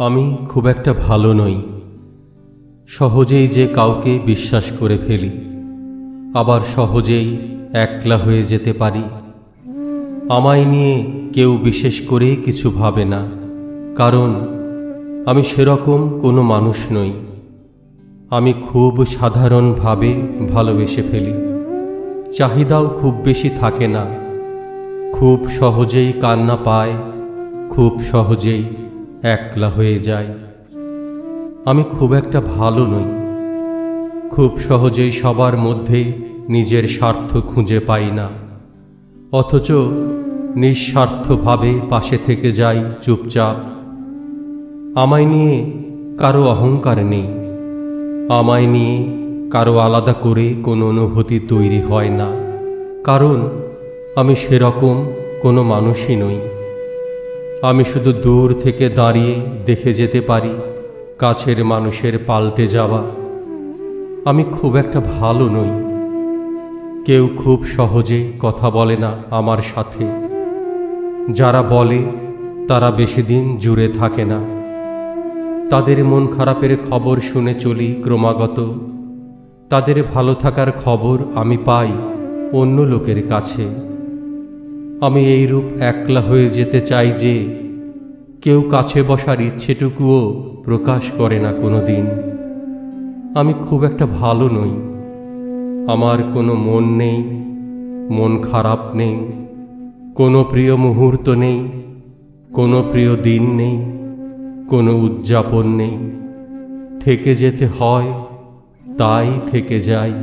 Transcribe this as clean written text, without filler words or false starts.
আমি খুব একটা ভালো নই। সহজেই যে কাউকে বিশ্বাস করে ফেলি, আবার সহজেই একলা হয়ে যেতে পারি। আমায় নিয়ে কেউ বিশেষ করে কিছু ভাবে না, কারণ আমি সেরকম কোনো মানুষ নই। আমি খুব সাধারণভাবে ভালোবেসে ফেলি। চাহিদাও খুব বেশি থাকে না। খুব সহজেই কান্না পায়, খুব সহজেই একলা হয়ে যায়। আমি খুব একটা ভালো নই। খুব সহজেই সবার মধ্যে নিজের স্বার্থ খুঁজে পাই না, অথচ নিঃস্বার্থভাবে পাশে থেকে যাই চুপচাপ। আমায় নিয়ে কারো অহংকার নেই। আমায় নিয়ে কারো আলাদা করে কোনো অনুভূতি তৈরি হয় না, কারণ আমি সেরকম কোনো মানুষই নই। আমি শুধু দূর থেকে দাঁড়িয়ে দেখে যেতে পারি কাছের মানুষের পাল্টে যাওয়া। আমি খুব একটা ভালো নই। কেউ খুব সহজে কথা বলে না আমার সাথে। যারা বলে তারা বেশি দিন জুড়ে থাকে না। তাদের মন খারাপের খবর শুনে চলি ক্রমাগত। তাদের ভালো থাকার খবর আমি পাই অন্য লোকের কাছে। আমি এইরূপ একলা হয়ে যেতে চাই যে কেউ কাছে বসার ইচ্ছেটুকুও প্রকাশ করে না কোনো দিন। আমি খুব একটা ভালো নই। আমার কোনো মন নেই, মন খারাপ নেই, কোনো প্রিয় মুহূর্ত নেই, কোনো প্রিয় দিন নেই, কোনো উদযাপন নেই। থেকে যেতে হয়, তাই থেকে যাই।